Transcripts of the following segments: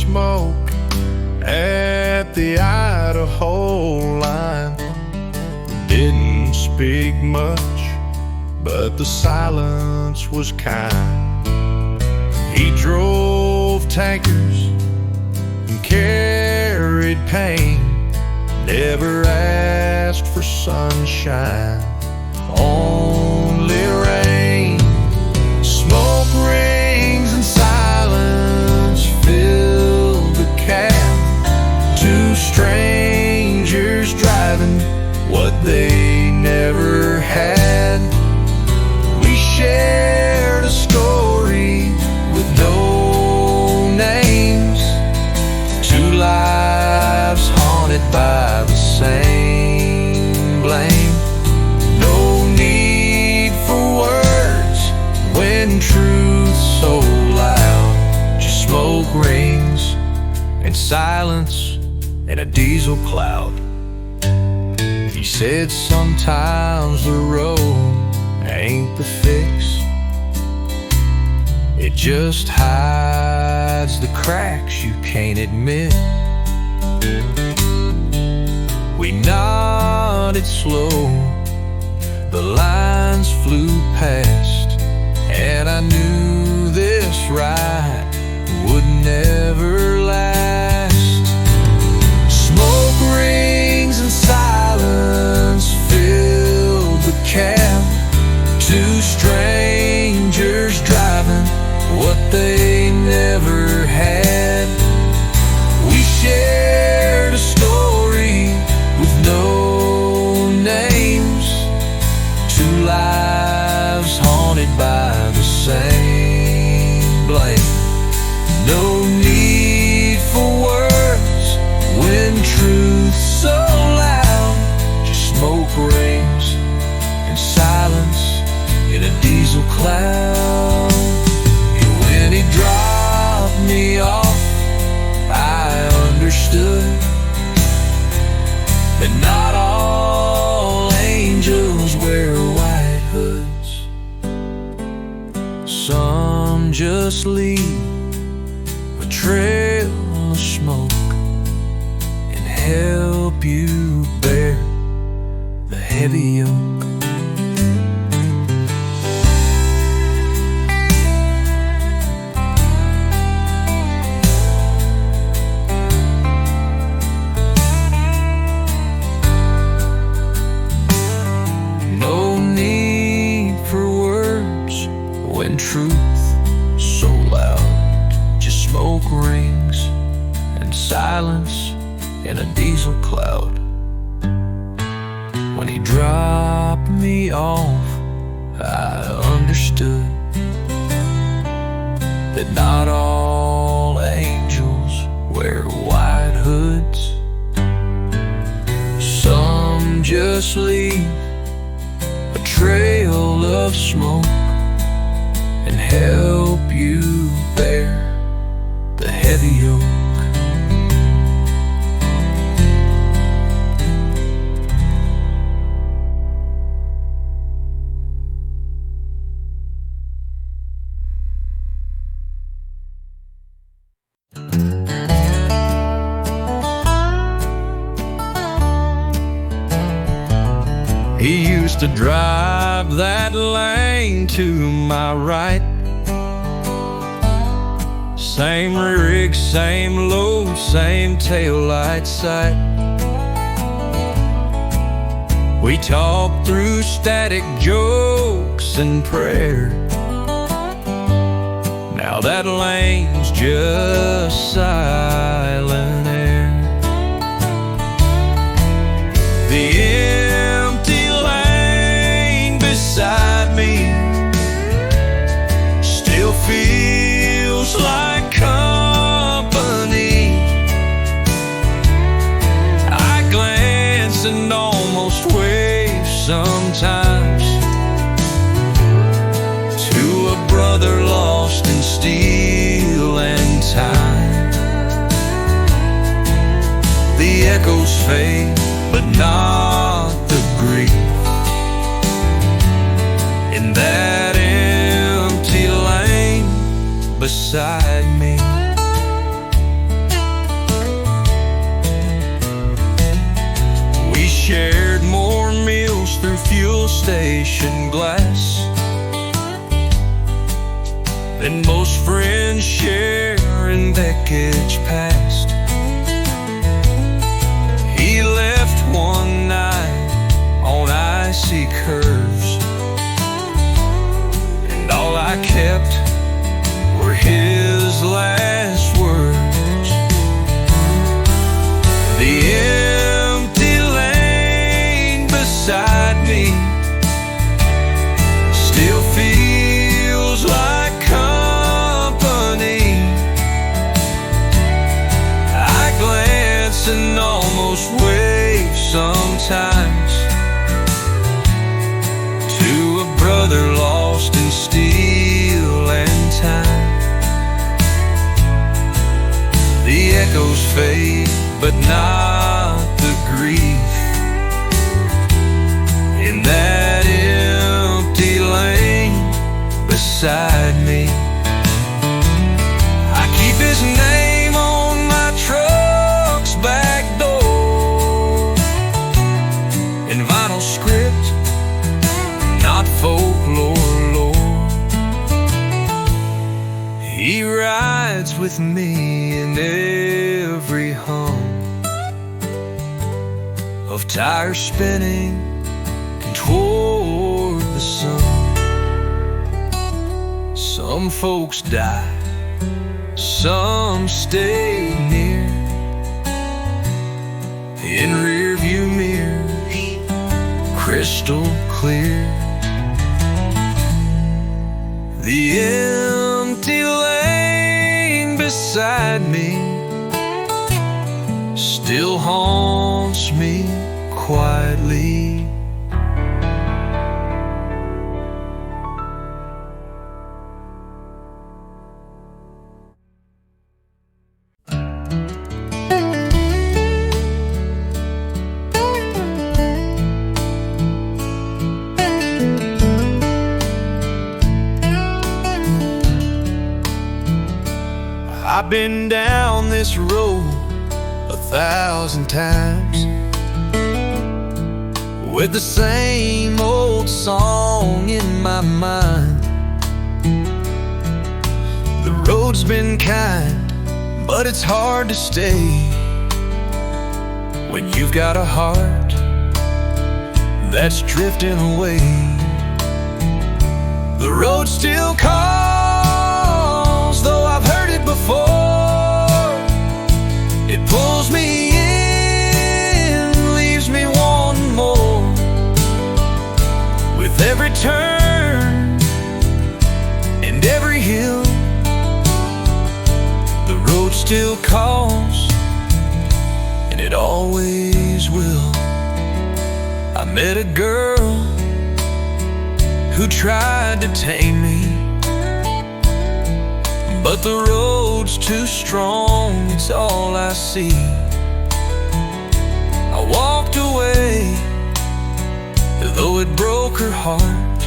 smoke at the Idaho line. Didn't speak much, but the silence was kind. He drove tankers and carried pain, never asked for sunshine, only rain. Smoke rings and silence filled the cab. Two strangers driving what they never had. We shared a story with no names, two lives haunted by the same blame. No need for words when truth's so loud. Just smoke rings and silence in a diesel cloud. He said sometimes the road ain't the fix, it just hides the cracks you can't admit. We nodded slow, the lines flew past, and I knew this ride would never last. Smoke rings and silence filled the cab. Two strangers driving what they never had. We shared a story with no names, two lives haunted by the same blame. No need for words when truth's so loud. Just smoke rings and silence in a diesel cloud. And when he dropped me off, I understood that not all angels wear white hoods. Some just leave a trail of smoke and help you bear the heavy yoke. Truth so loud. Just smoke rings and silence in a diesel cloud. When he dropped me off, I understood that not all angels wear white hoods. Some just leave a trail of smoke and help you bear the heavy yoke. He used to drive that lane to my right. Same rig, same load, same taillight sight. We talked through static jokes and prayer. Now that lane's just silent air. The empty lane beside me still feels like company. I glance and almost wave sometimes to a brother lost in steel and time. The echoes fade, but not the grief in that empty lane beside me. shared more meals through fuel station glass than most friends share in decades past. He left one night on icy curves, and all I kept were his last words. The empty lane beside me still feels like company. I glance and almost wave sometimes to a brother lost in steel and time. The echoes fade, but not the grief in that empty lane beside me. I keep his name on my truck's back door in vinyl script, not folklore lore. He rides with me in every hum of tires spinning toward the sun. Some folks die, some stay near, in rearview mirrors, crystal clear. The empty lane beside me still haunts me quietly. I've been down this road 1,000 times with the same old song in my mind. The road's been kind, but it's hard to stay when you've got a heart that's drifting away. The road still calls, though I've heard it before. It pulls me in, leaves me wanting more. With every turn and every hill, the road still calls, and it always will. I met a girl who tried to tame me, but the road's too strong, it's all I see. I walked away, though it broke her heart,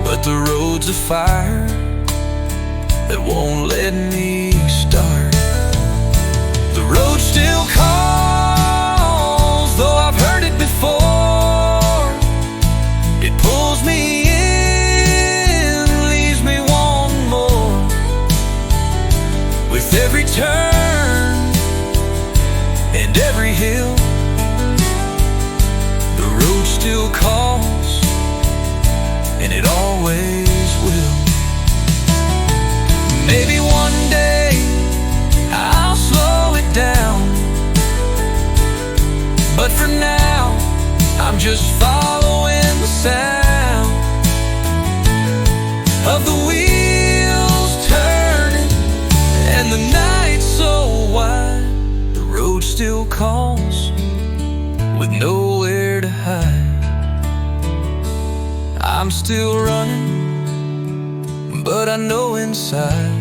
but the road's a fire that won't let me start. The road still calls, though I've heard it before. It pulls me in, leaves me wanting more. With every turn and every hill, the road still calls, and it always will. Maybe one day I'll slow it down, but for now I'm just following the sound of the wheels turning and the night so wide. The road still calls with nowhere to hide. I'm still running, but I know inside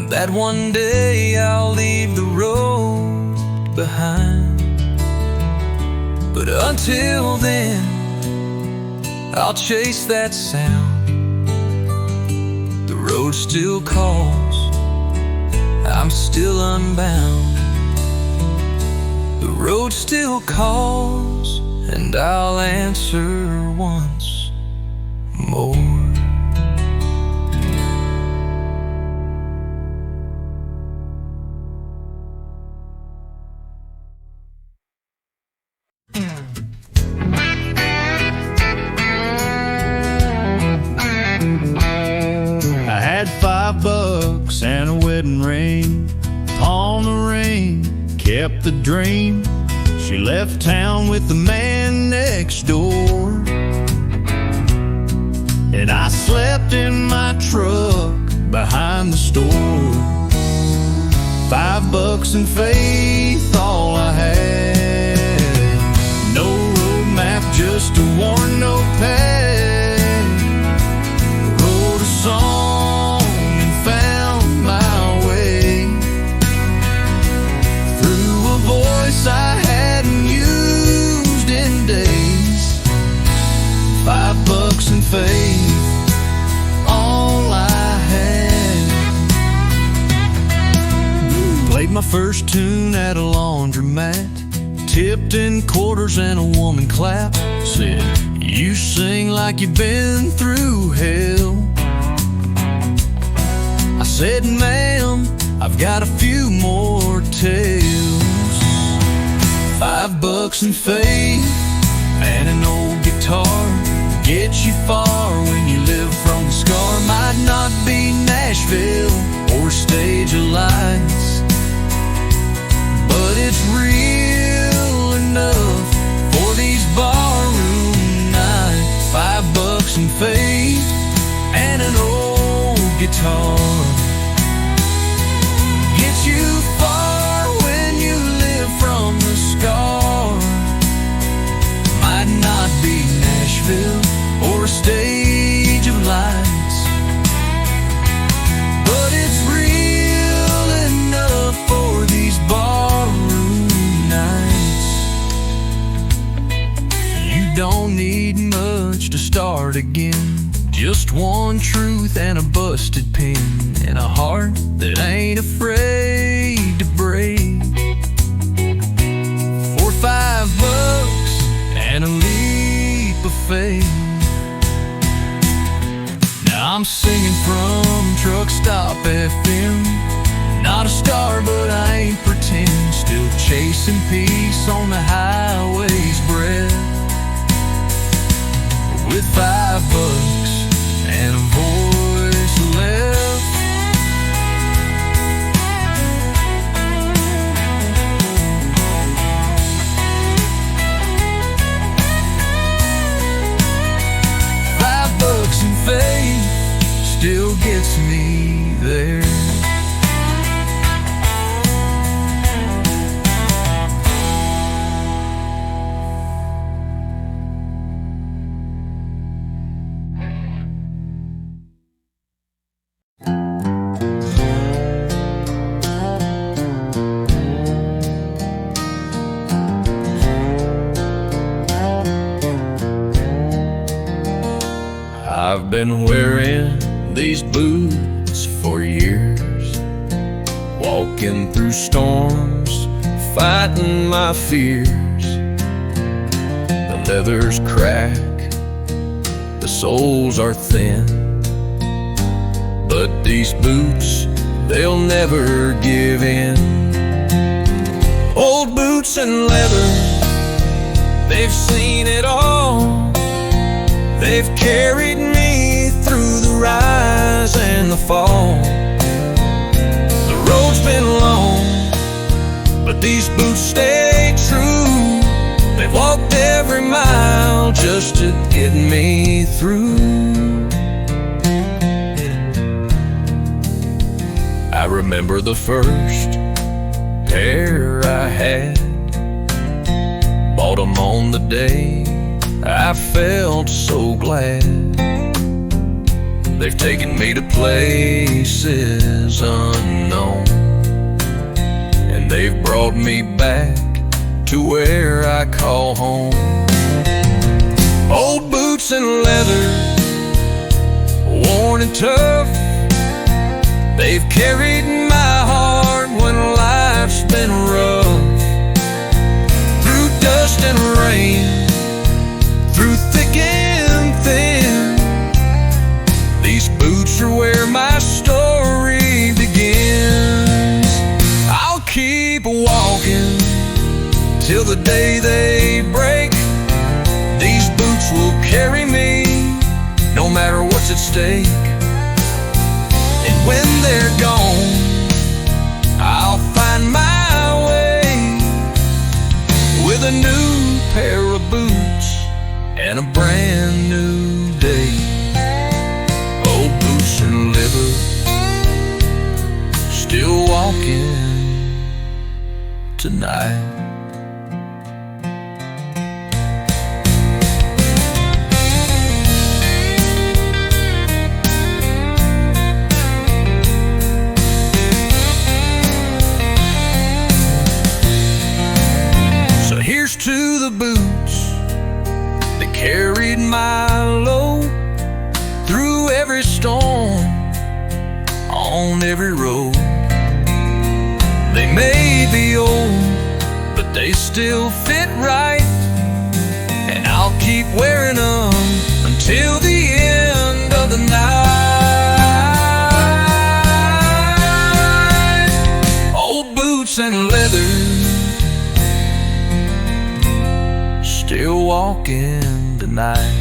that one day I'll leave the road behind. But until then, I'll chase that sound. The road still calls, I'm still unbound. the road still calls, and I'll answer once more. I had $5 and a wedding ring. On the ring, kept the dream. She left town with the man next door, and I slept in my truck behind the store. $5 and faith, all I had. No road map, just a worn notepad. Wrote a song and found my way through a voice I hadn't used in days. $5 and faith, all I had. Played my first tune at a laundromat, tipped in quarters and a woman clapped. Said, "You sing like you've been through hell." I said, "Ma'am, I've got a few more tales." $5 and faith and an old guitar get you far when you live from the scar. Might not be Nashville or Stage of Lights, but it's real enough for these barroom nights. $5 and faith and an old guitar get you far when you live from the scar. Might not be Nashville or a Stage of Lights, but it's real enough for these barroom nights. You don't need much to start again, just one truth and a busted pen, and a heart that ain't afraid to break. For $5 and a leap of faith. Now I'm singing from Truck Stop FM. Not a star, but I ain't pretend. Still chasing peace on the highway's breath. With $5 and a voice left. $5 and faith still gets me there. I've been wearing these boots for years, walking through storms, fighting my fears. The leather's cracked, the soles are thin, but these boots, they'll never give in. Old boots and leather, they've seen it all. They've carried me through the rise and the fall. The road's been long, but these boots stay true. They've walked every mile just to get me through. I remember the first pair I had, bought them on the day I felt so glad. They've taken me to places unknown, and they've brought me back to where I call home. Old boots and leather, worn and tough, they've carried my heart when life's been rough. and rain, through thick and thin. These boots are where my story begins. I'll keep walking till the day they break. These boots will carry me no matter what's at stake. And when they're gone, I'll find my way with a new pair of boots and a brand new day. Old boots and leather, still walking tonight. To the boots that carried my load through every storm, on every road. They may be old, but they still fit right, and I'll keep wearing them until the end of the night. Old boots and leather, still walking tonight.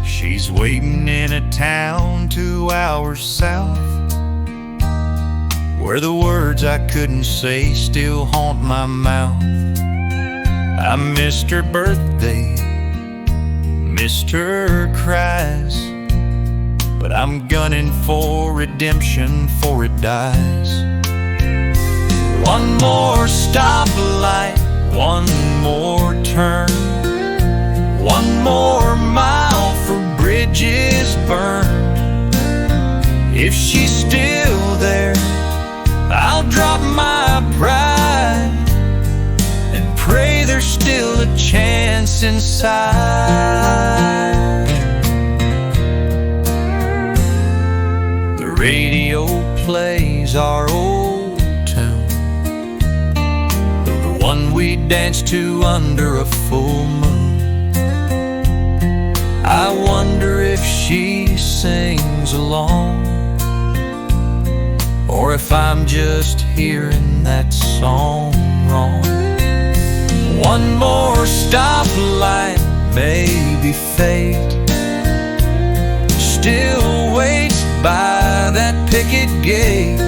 She's waiting in a town 2 hours south, where the words I couldn't say still haunt my mouth. I missed her birthday, missed her cries, but I'm gunning for redemption before it dies. One more stoplight, one more turn, one more mile for bridges burned. If she's still there, I'll drop my pride and pray there's still a chance inside. The radio plays our old tune, the one we danced to under a full moon. I wonder if she sings along, or if I'm just hearing that song wrong. One more stoplight, maybe fate still waits by that picket gate.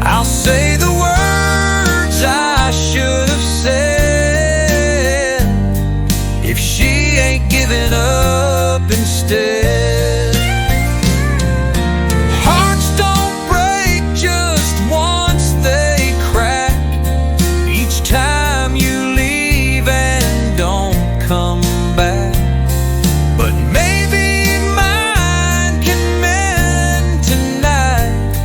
I'll say the words I should have said if she ain't giving up instead. Hearts don't break just once, they crack each time you leave and don't come back. But maybe mine can mend tonight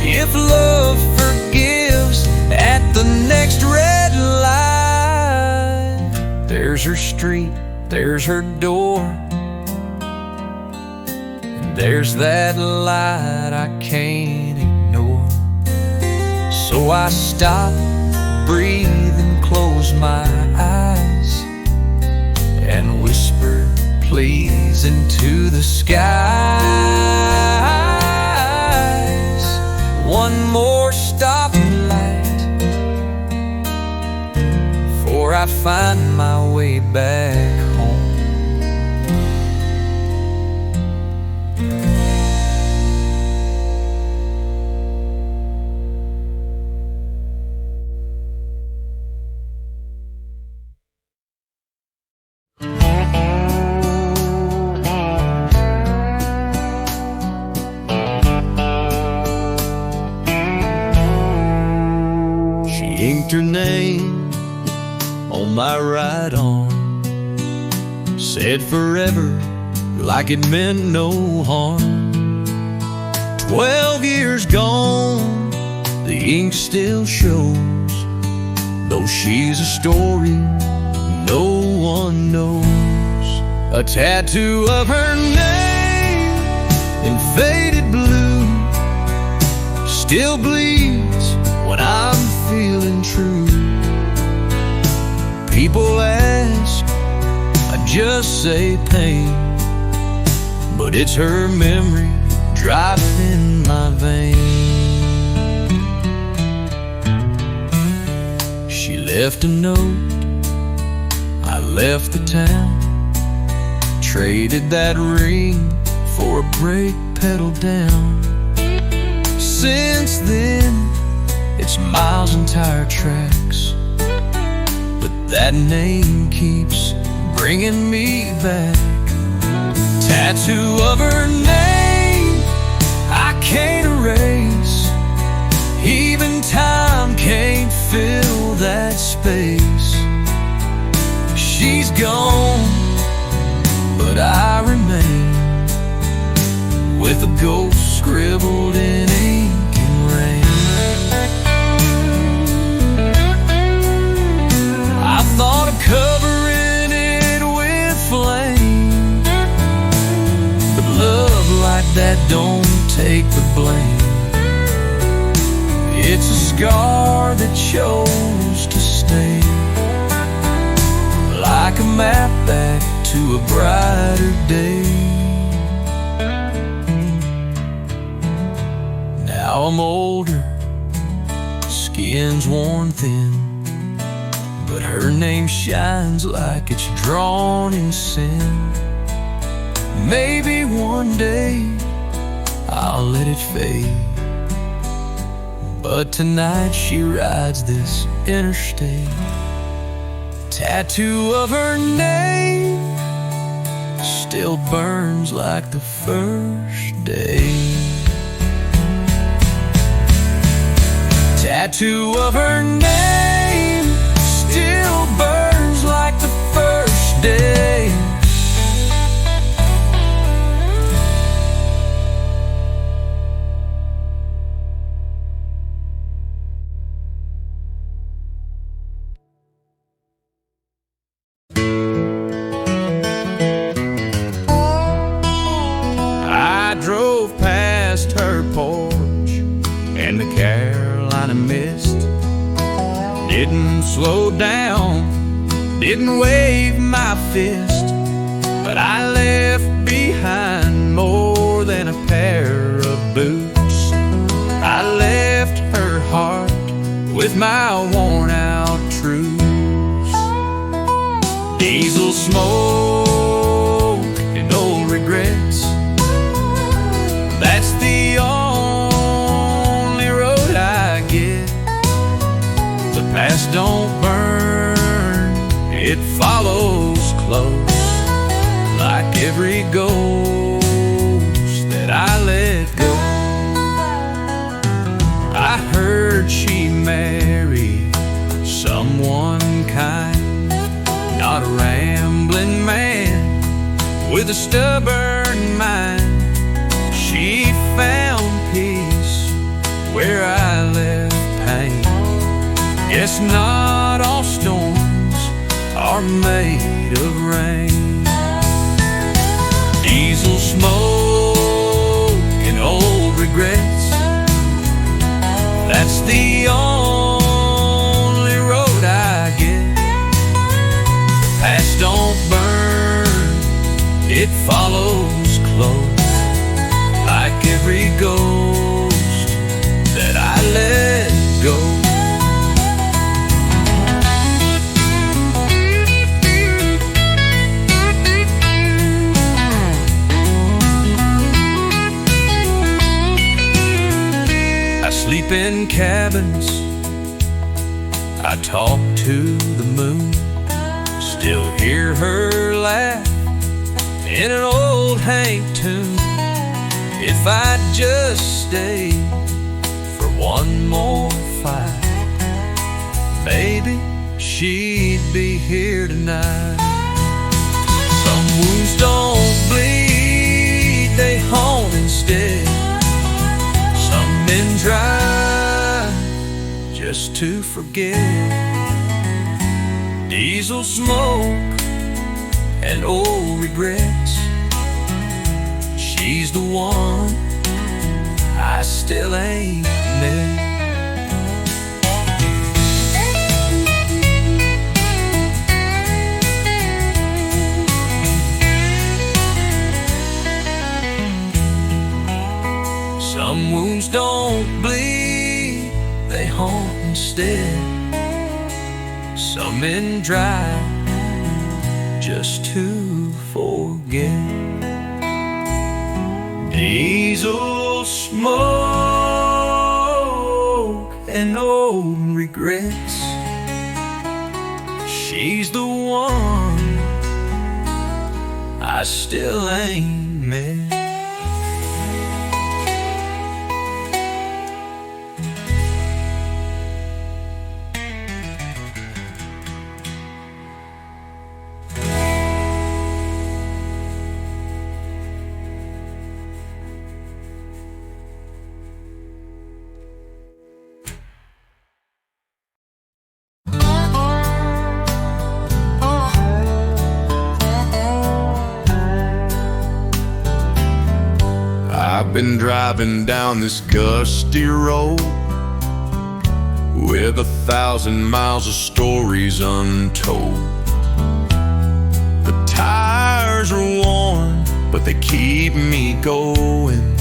if love forgives at the next red light. There's her street, there's her door, and there's that light I can't ignore. So I stop, breathe, and close my eyes and whisper please into the skies. One more stoplight before I find my way back home. She inked her name on my right arm said forever like it meant no harm. 12 years gone, the ink still shows, though she's a story no one knows. A tattoo of her name in faded blue still bleeds when I'm feeling true. People ask, I just say pain, but it's her memory driving in my veins. She left a note, I left the town, traded that ring for a brake pedal down. Since then, it's miles and tire tracks, but that name keeps bringing me back. Tattoo of her name I can't erase, even time can't fill that space. She's gone, but I remain with a ghost scribbled in ink and rain. I thought of covering it with flame, but love like that don't take the blame. It's a scar that chose to stay, like a map back to a brighter day. Now I'm older, skin's worn thin, but her name shines like it's drawn in sin. Maybe one day I'll let it fade, but tonight she rides this interstate. Tattoo of her name still burns like the first day. Tattoo of her name still burns like the first day. I drove past her porch and the Carolina mist. Didn't slow down, didn't wave my fist, but I left behind more than a pair of boots. I left her heart with my worn out truths. Diesel smoke and old regrets, that's the only road I get. The past don't burn, it follows close, like every ghost that I let go. I heard she married someone kind, not a rambling man with a stubborn mind. She found peace where I left pain. Guess not all storms are made of rain. Diesel smoke and old regrets, that's the only road I get. Past don't burn, it follows close, like every ghost that I let go. I sleep in cabins, I talk to the moon, still hear her laugh in an old Hank tune. If I'd just stay for one more fight, maybe she'd be here tonight. don't bleed, they haunt instead. Some men drive just to forget. Diesel smoke and old regrets. She's the one I still ain't met. Some wounds don't bleed, they haunt instead. Some men drive just to forget. Diesel smoke and old regrets. She's the one I still ain't met. I've been driving down this gusty road with 1,000 miles of stories untold. The tires are worn, but they keep me going.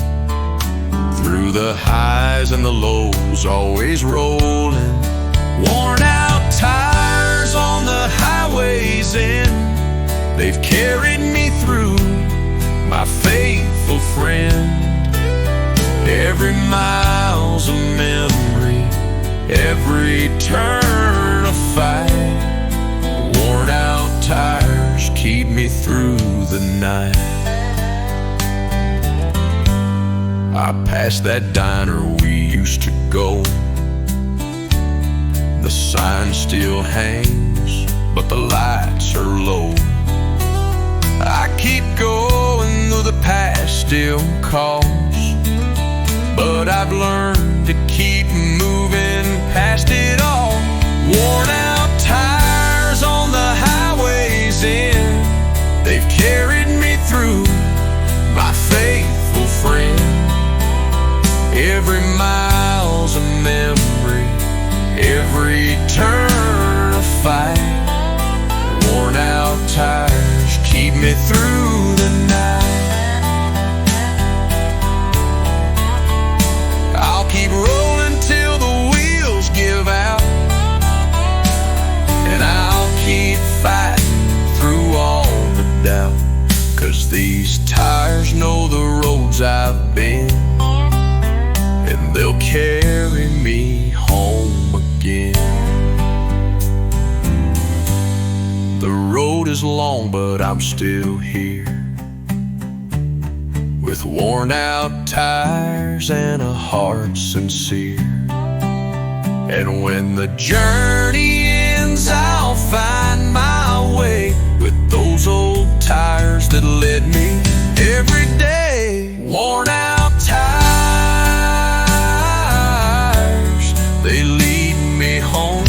Through the highs and the lows, always rolling. Worn out tires on the highways end, they've carried me through, my faithful friend. Every mile's a memory, every turn a fight. Worn out tires keep me through the night. I passed that diner we used to go. The sign still hangs, but the lights are low. I keep going though the past still calls, but I've learned to keep moving past it all. Worn out tires on the highways end, they've carried me through, my faithful friend. Every mile's a memory, every turn a fight. Worn out tires keep me through the night. I'll keep rolling till the wheels give out, and I'll keep fighting through all the doubt. 'Cause these tires know the roads I've been, and they'll carry me home again. The road is long, but I'm still here, with worn out tires and a heart sincere. And when the journey ends, I'll find my way with those old tires that led me every day. Worn out tires, they lead me home.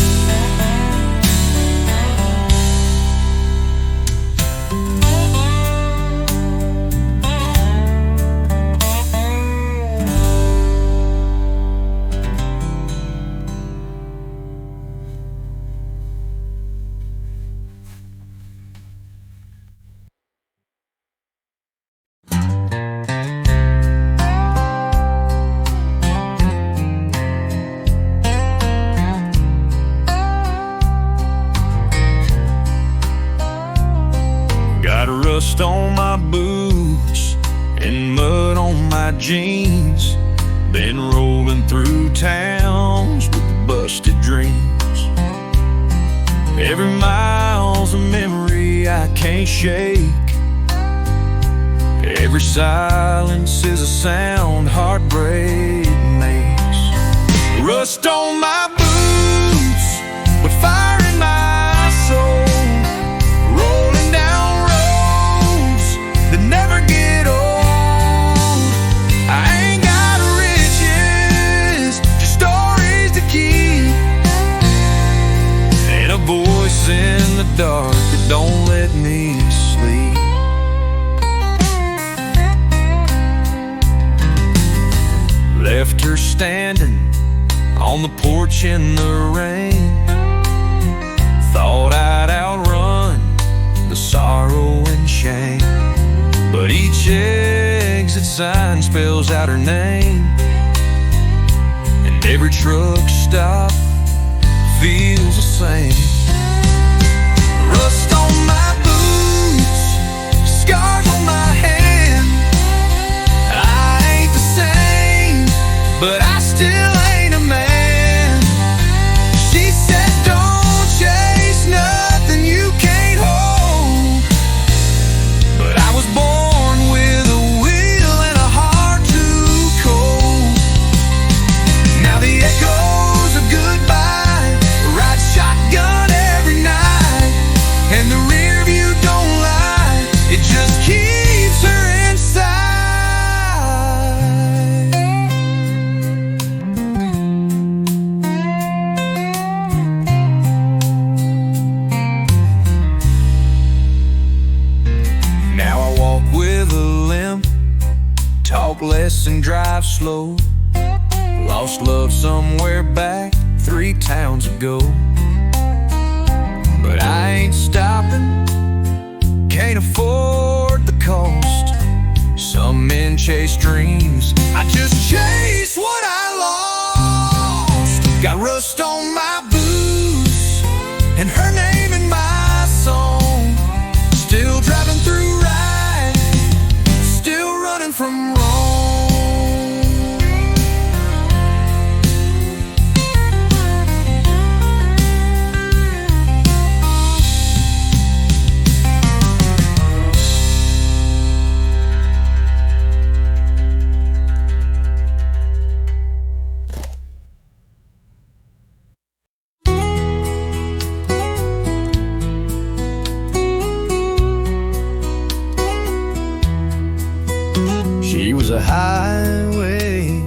Rust on my boots and mud on my jeans. Been rolling through towns with busted dreams. Every mile's a memory I can't shake. Every silence is a sound heartbreak makes. Rust on my boots, but fire in my soul. Rolling down roads left her standing on the porch in the rain. Thought I'd outrun the sorrow and shame, but each exit sign spells out her name, and every truck stop feels the same. Rust on my boots, scars on my hand. I ain't the same, but I still ain't a man. She said, don't chase nothing you can't hold, but I was born with a will and a heart too cold. Now the echoes of goodbye ride shotgun every night, and the rear view don't lie, it just keeps her inside. Now I walk with a limp, talk less and drive slow. Lost love somewhere back 3 towns ago, but I ain't stopping, can't afford the cost. Some men chase dreams, I just chase what I lost. Got rust on my boots and her name in my song. Still driving through right, still running from wrong. She was a highway,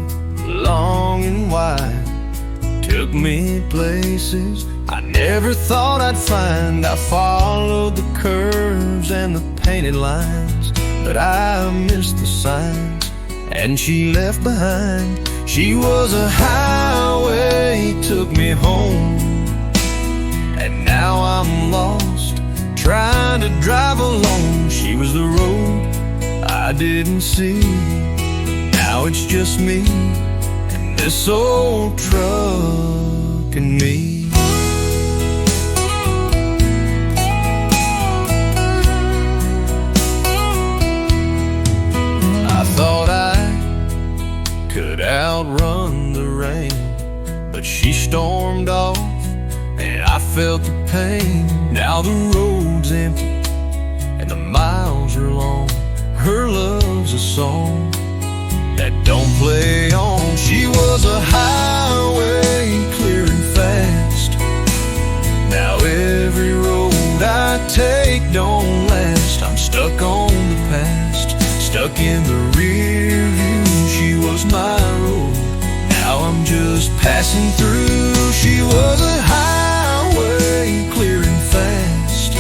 long and wide, took me places I never thought I'd find. I followed the curves and the painted lines, but I missed the signs, and she left behind. She was a highway, took me home, and now I'm lost, trying to drive alone. She was the road I didn't see, now it's just me and this old truck and me. I thought I could outrun the rain, but she stormed off and I felt the pain. Now the road's empty and the miles are long. Her love's a song that don't play on. She was a highway, clear and fast. Now every road I take don't last. I'm stuck on the past, stuck in the rear view. She was my road, now I'm just passing through. She was a highway, clear and fast.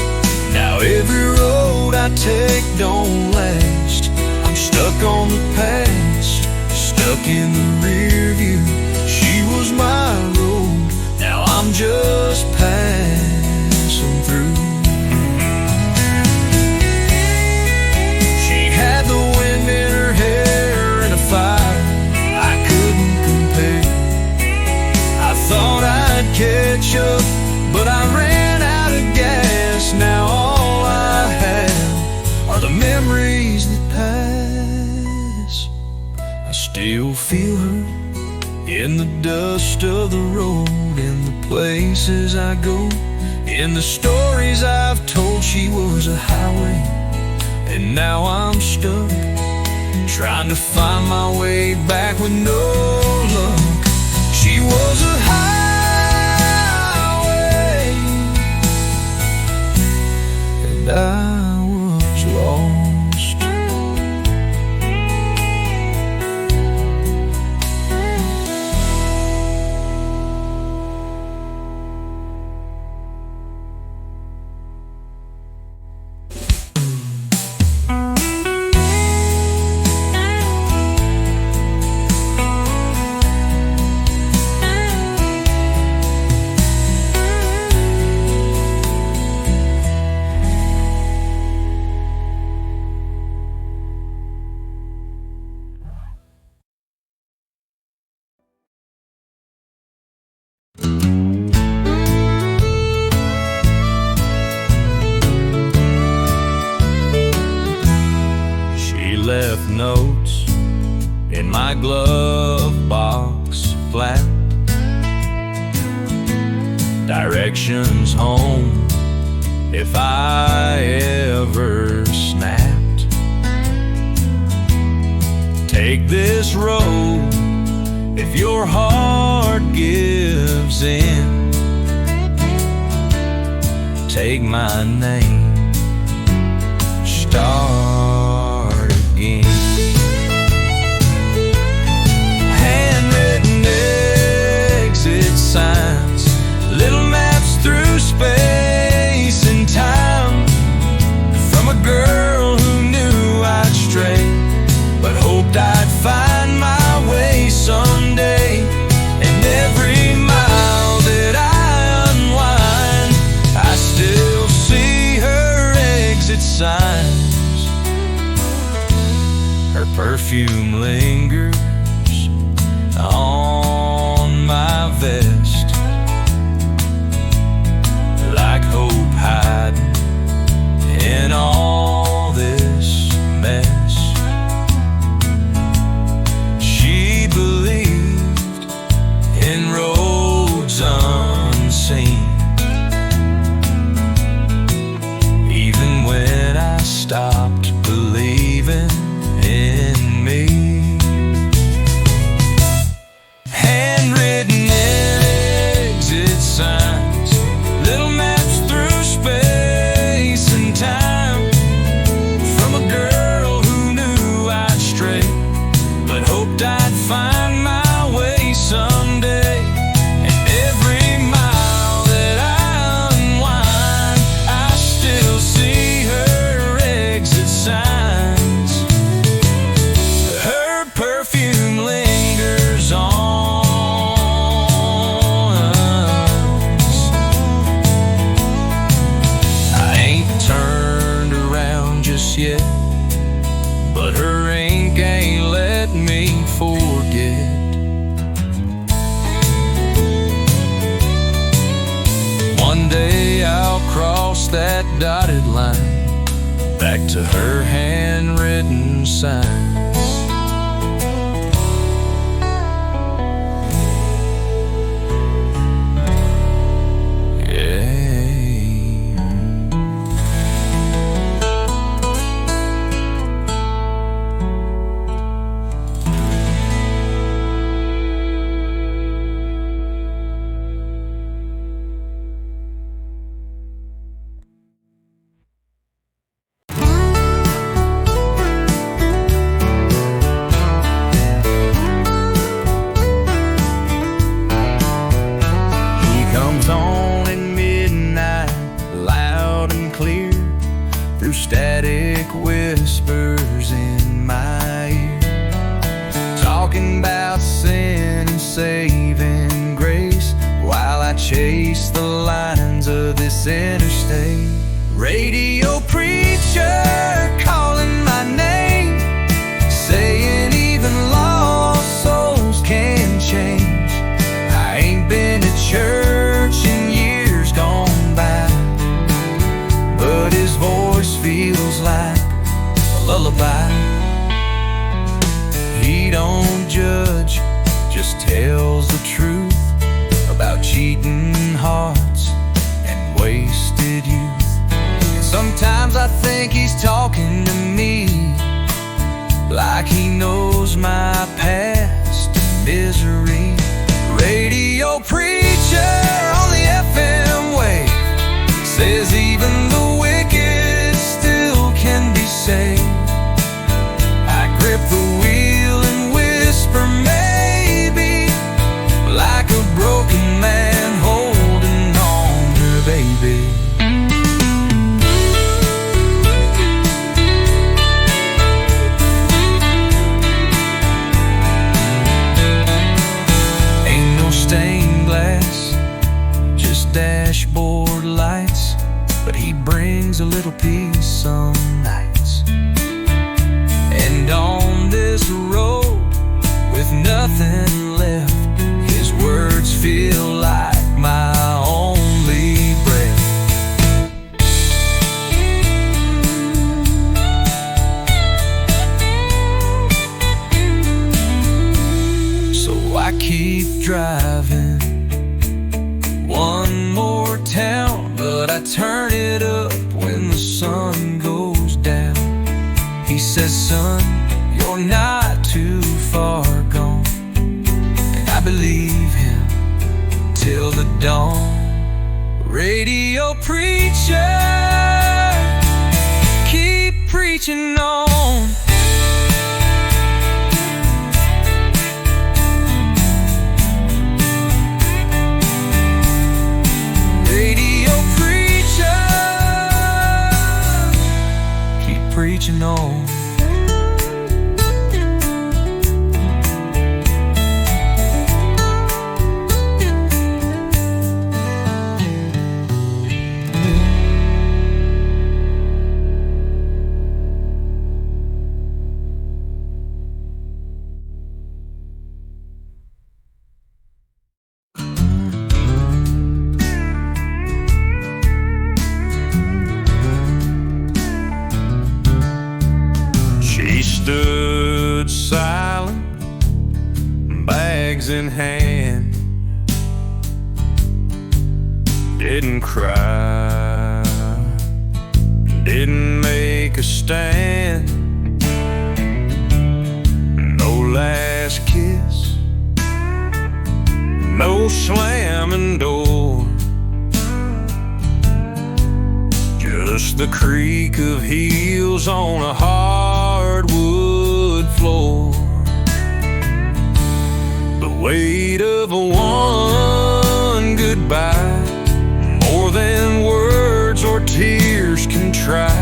Now every road I take don't last. I'm stuck on the past, stuck in the rear view. She was my road, now I'm just passing through. She had the wind in her hair and a fire I couldn't compare. I thought I'd catch up, but I ran out of gas. Now all I have are the memories that pass. I still feel her in the dust of the road, in the places I go, in the stories I've told. She was a highway, and now I'm stuck, trying to find my way back with no luck. She was a highway, and I was lost. flap. Directions home if I ever snapped. Take this road if your heart gives in. Take my name, start again. Handwritten exit signs, little maps through space and time, from a girl who knew I'd stray, but hoped I'd find my way someday. And every mile that I unwind, I still see her exit signs. Her perfume lingers on my vest, like hope hiding in all this mess. She believed in roads unseen, even when I stopped believing in me. Handwritten exit signs, little maps through space and time, from a girl who knew I'd stray, but hoped I'd find my way someday. And every mile that I unwind, I still see her exit signs. Her perfume lingers on us. I ain't turned around just yet, but her ink ain't let me forget. One day I'll cross that dotted line, back to her handwritten signs. Static whispers in my ear, talking about sin and saving grace, while I chase the lines of this interstate. Radio preacher calling my name, saying even lost souls can change. I ain't been to church in years gone by, but his voice feels like a lullaby. He don't judge, just tells the truth about cheating hearts and wasted youth. And sometimes I think he's talking to me, like he knows my past and misery. Radio preacher on the FM wave says even the wicked still can be saved. I grip the wheel and whisper maybe, like a broken man holding on to a baby. Ain't no stained glass, just dashboard lights keep driving. One more town, but I turn it up when the sun goes down. He says, son, you're not too far gone. And I believe him till the dawn. Radio preacher, keep preaching on. Radio preacher, keep preaching on. Stood silent, bags in hand, didn't cry, didn't make a stand. No last kiss, no slamming door, just the creak of heels on a hardwood floor. The weight of a one goodbye, more than words or tears can try.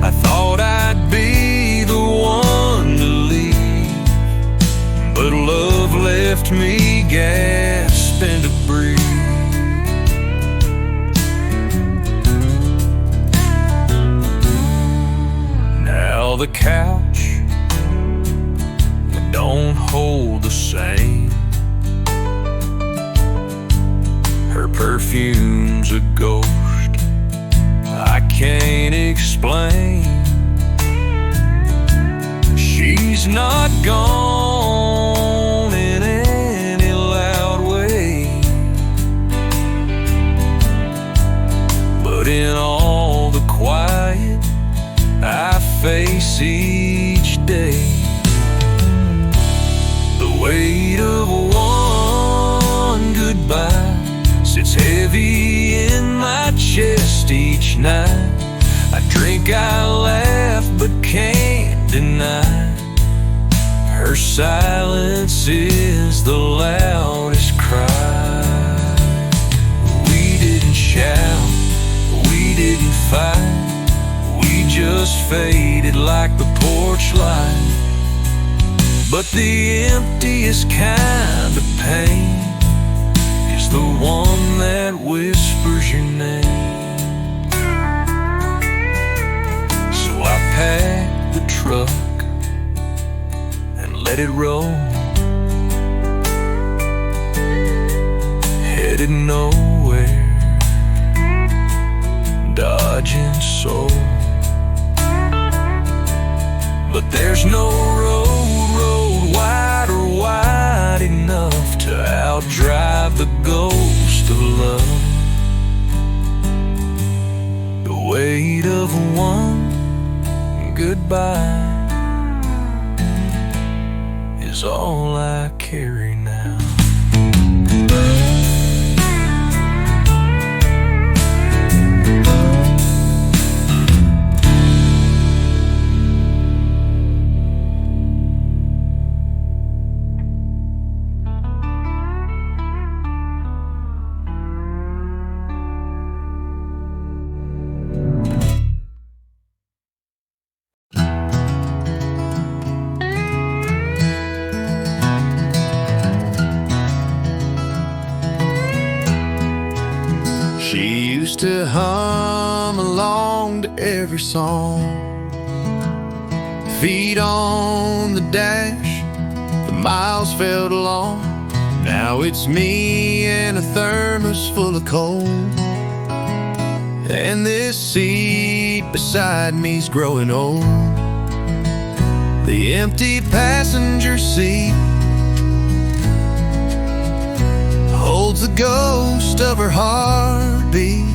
I thought I'd be the one to leave, but love left me gasping to breathe. Now the couch, it don't hold the same. Her perfume's a ghost I can't explain. She's not gone in any loud way, but in all the quiet I face each day. The weight of one goodbye sits heavy in my chest each night. I drink, I laugh, but can't deny her silence is the loudest cry. We didn't shout, we didn't fight, we just faded like the porch light. But the emptiest kind of pain is the one that whispers your name. So I packed the truck and let it roll, headed nowhere, dodging soul. But there's no road wide or wide enough to outdrive the ghost of love. The weight of one goodbye is all I carry now. She used to hum along to every song, feet on the dash, the miles felt long. Now it's me and a thermos full of cold, and this seat beside me's growing old. The empty passenger seat the ghost of her heartbeat.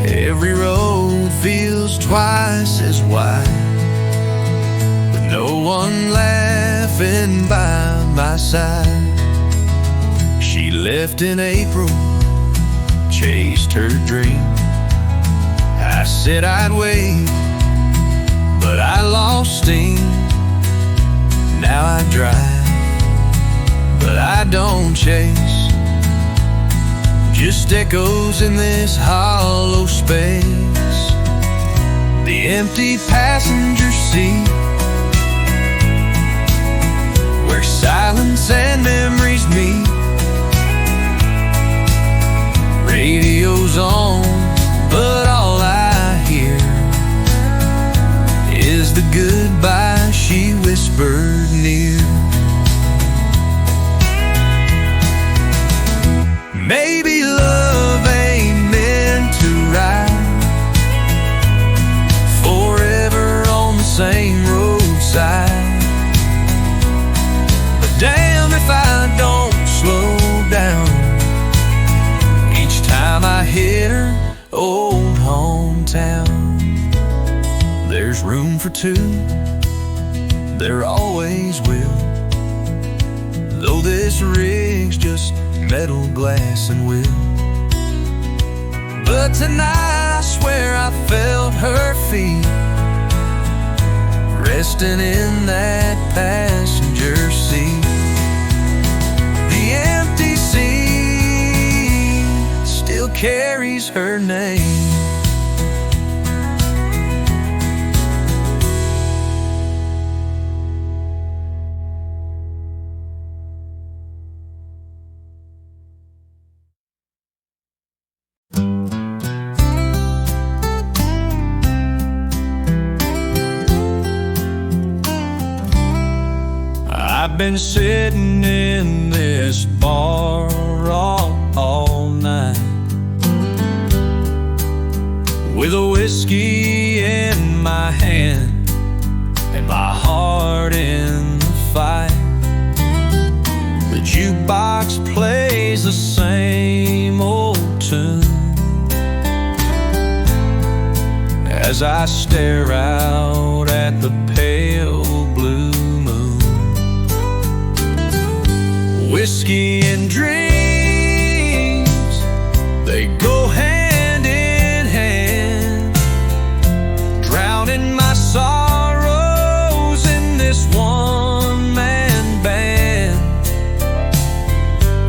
Every road feels twice as wide, with no one laughing by my side. She left in April, chased her dream. I said I'd wait, but I lost steam. Now I drive, but I don't chase. Just echoes in this hollow space. The empty passenger seat, where silence and memories meet. Radio's on, but all I hear is the goodbye she whispered near. Maybe love ain't meant to ride forever on the same roadside, but damn if I don't slow down each time I hit her old hometown. There's room for two, there always will, though this rig's just metal, glass, and will. But tonight I swear I felt her feet resting in that passenger seat. The empty seat still carries her name. I've been sitting in this bar all night, with a whiskey in my hand and my heart in the fight. The jukebox plays the same old tune as I stare out at the pale blue moon. Whiskey and dreams, they go hand in hand, drowning my sorrows in this one-man band.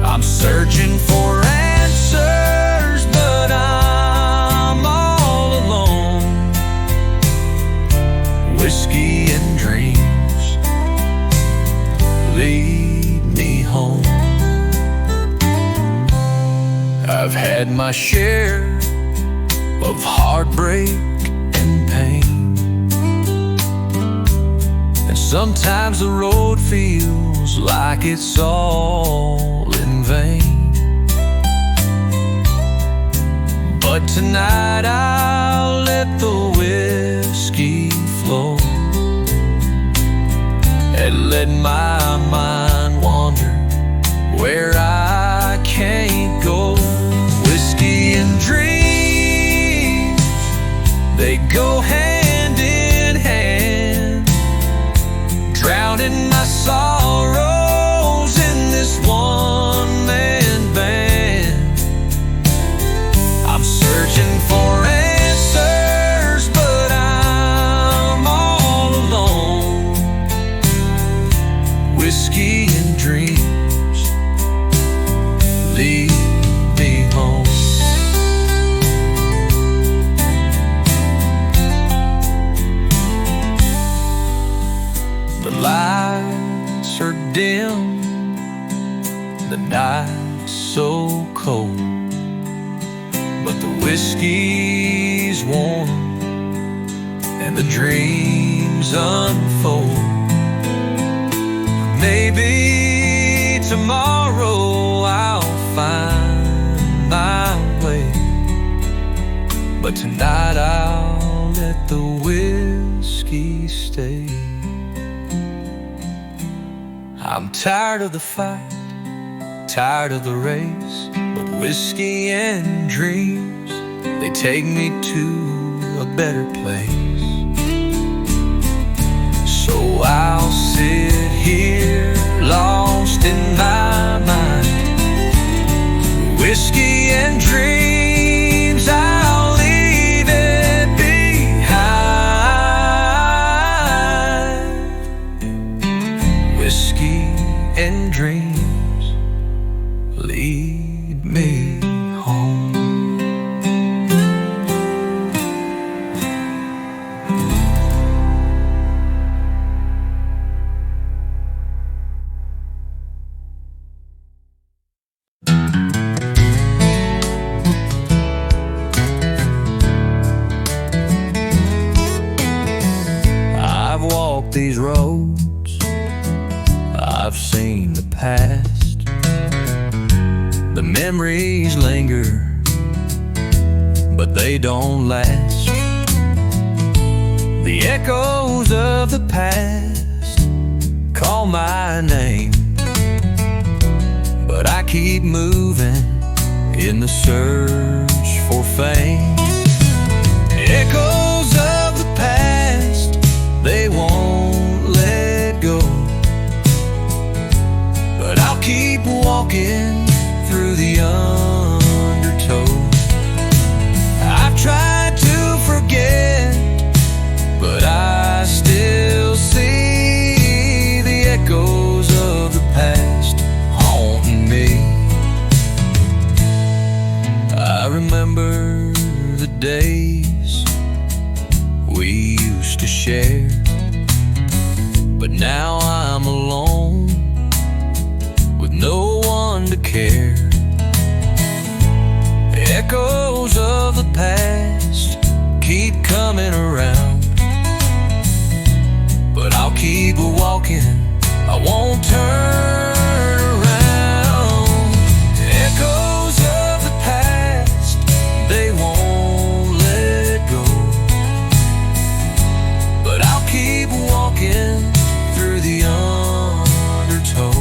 I'm searching for answers, but I'm all alone. Whiskey and dreams lead me home. I've had my share of heartbreak and pain, and sometimes the road feels like it's all in vain. But tonight I'll let the whiskey flow and let my mind wander where I can't go. Whiskey and dreams, they go hand in hand, drowning my sorrows in this one-man band. I'm searching for answers, but I'm all alone. Whiskey and dreams lead me home. The lights are dim, the night's so cold, but the whiskey's warm and the dreams unfold. Maybe tomorrow I'll find my way, but tonight I'll let the whiskey stay. I'm tired of the fight, tired of the race, but whiskey and dreams, they take me to a better place. So I'll sit here lost in my mind, whiskey and dreams, I'll leave it behind. Whiskey and dreams lead me home. I've walked these roads, I've seen the past. The memories linger, but they don't last. The echoes of the past call my name, but I keep moving in the search for fame. Echoes of the past, they won't let go, but I'll keep walking through the undertow. I've tried to forget, but I still see the echoes of the past haunting me. I remember the days we used to share, but now I'm alone with no one to care. Echoes of the past keep coming around, but I'll keep walking, I won't turn around. Echoes of the past, they won't let go, but I'll keep walking through the undertow.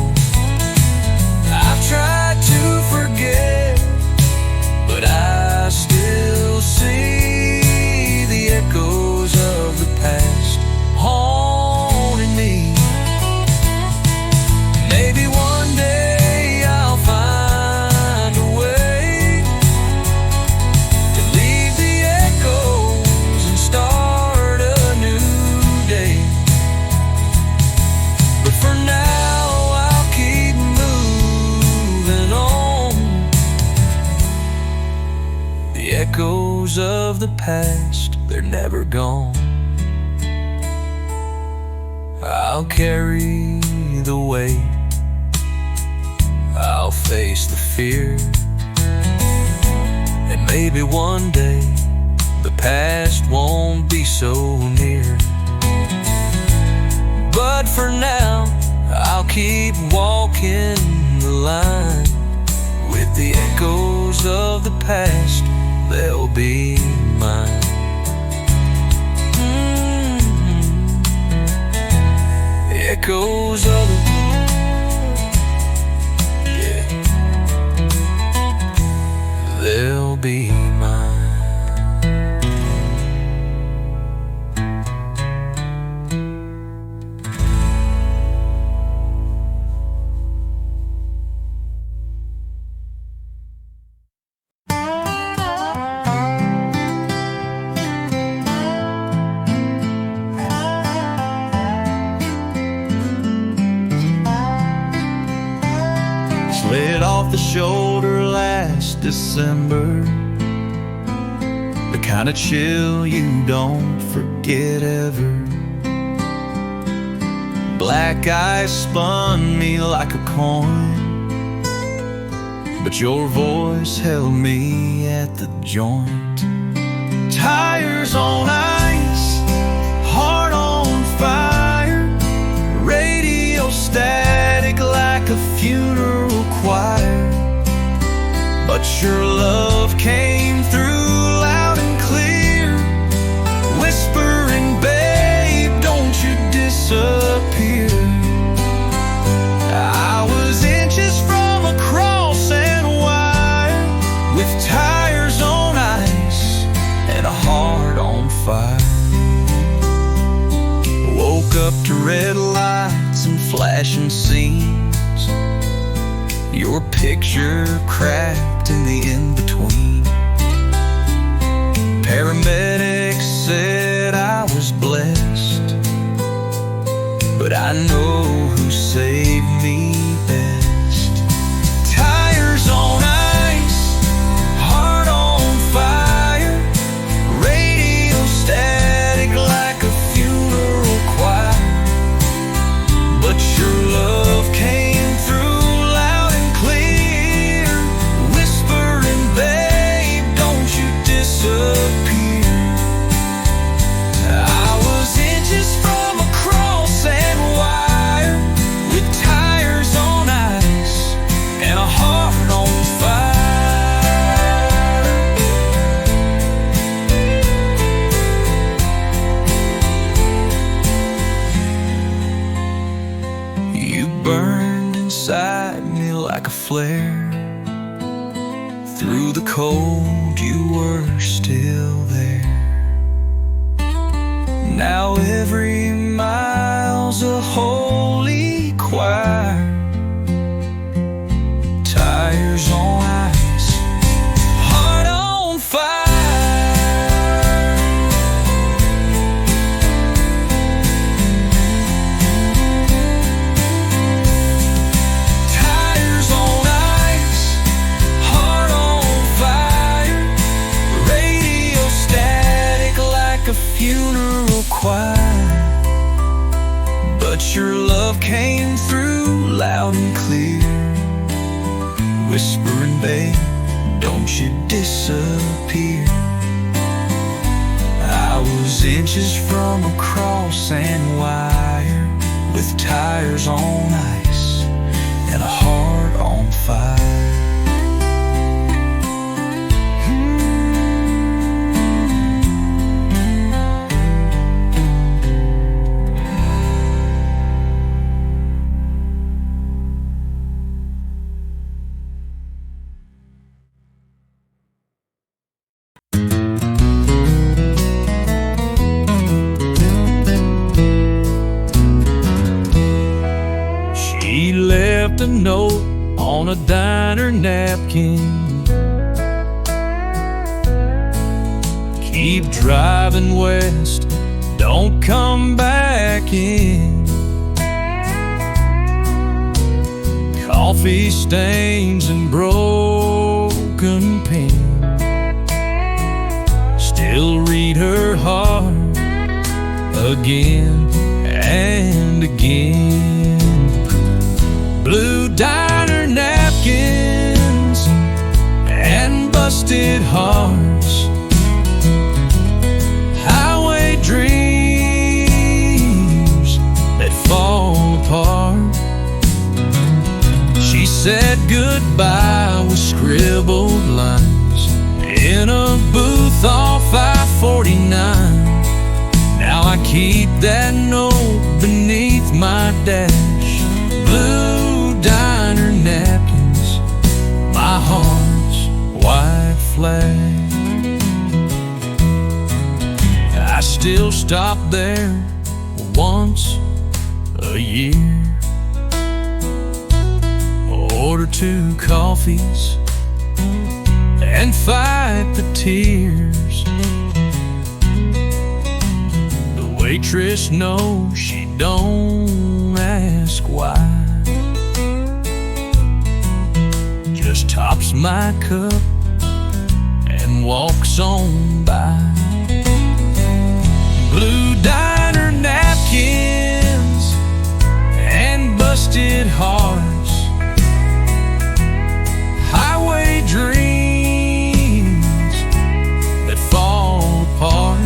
I've tried to forget, but I still see the echoes of the past haunting me. Maybe one day I'll find a way to leave the echoes and start a new day. But for now I'll keep moving on. The echoes of the past, they're never gone. I'll carry the weight, I'll face the fear, and maybe one day the past won't be so near. But for now, I'll keep walking the line. With the echoes of the past, they'll be mine. Echoes of the they'll be mine. Slid off the shoulder last December, the kind of chill you don't forget ever. Black eyes spun me like a coin, but your voice held me at the joint. Tires on ice, heart on fire, radio static like a funeral choir. But your love came through loud and clear, whispering, babe, don't you disappear. I was inches from a cross, flashing scenes, your picture cracked in the in-between. Paramedics said I was blessed, but I know who saved me best. Tires on ice, heart on fire, radio static like a funeral choir. But your love came through loud and clear, whispering, babe, don't you disappear. I was inches from a cross and wire, with tires on ice and a heart on fire. You burned inside me like a flare. Through the cold you were still there. Now every mile's a holy choir. Tires on ice, heart on fire. Tires on ice, heart on fire, radio static like a funeral choir. But your love came through loud and clear, whispering, babe, don't you disappear. I was inches from a cross and wire, with tires on ice and a heart on fire. She left a note on a diner napkin. Keep driving west, don't come back in. Coffee stains and broken pen still read her heart again and again. Blue diner napkins and busted hearts, highway dreams that fall apart. She said goodbye with scribbled lines in a booth off I-49. Now I keep that note beneath my dash. Blue diner napkins, my heart's white flag. I still stop there once a year, order 2 coffees and fight the tears. The waitress knows she don't ask why, just tops my cup and walks on by. Blue diner napkins and busted hearts, highway dreams that fall apart.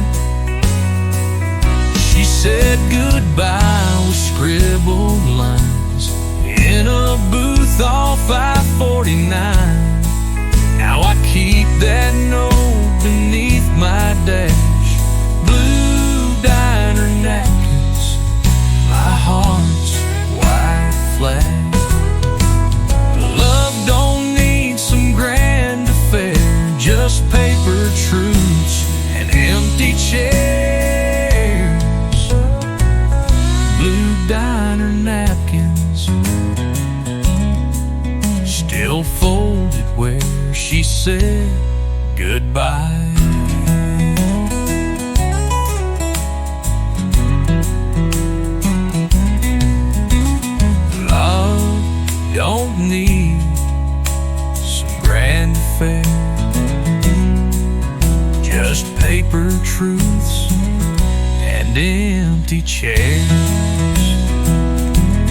She said goodbye with scribbled lines in a booth off I-49. Now I keep that note beneath my dash. Blue diner napkins, my heart's white flag. Love don't need some grand affair, just paper truths and empty chairs. Blue diner napkins, she said goodbye. Love don't need some grand affair, just paper truths and empty chairs,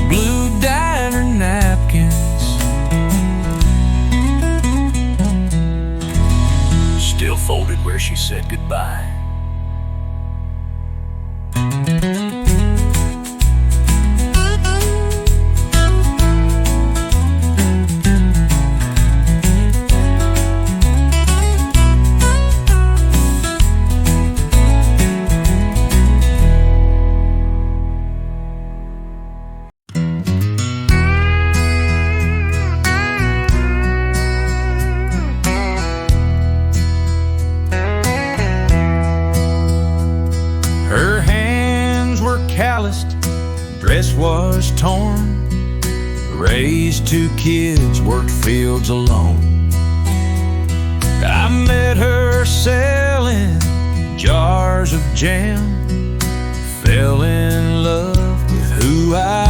blue diner napkins, still folded where she said goodbye. Her hands were calloused, dress was torn, raised 2 kids, worked fields alone. I met her selling jars of jam, fell in love with who I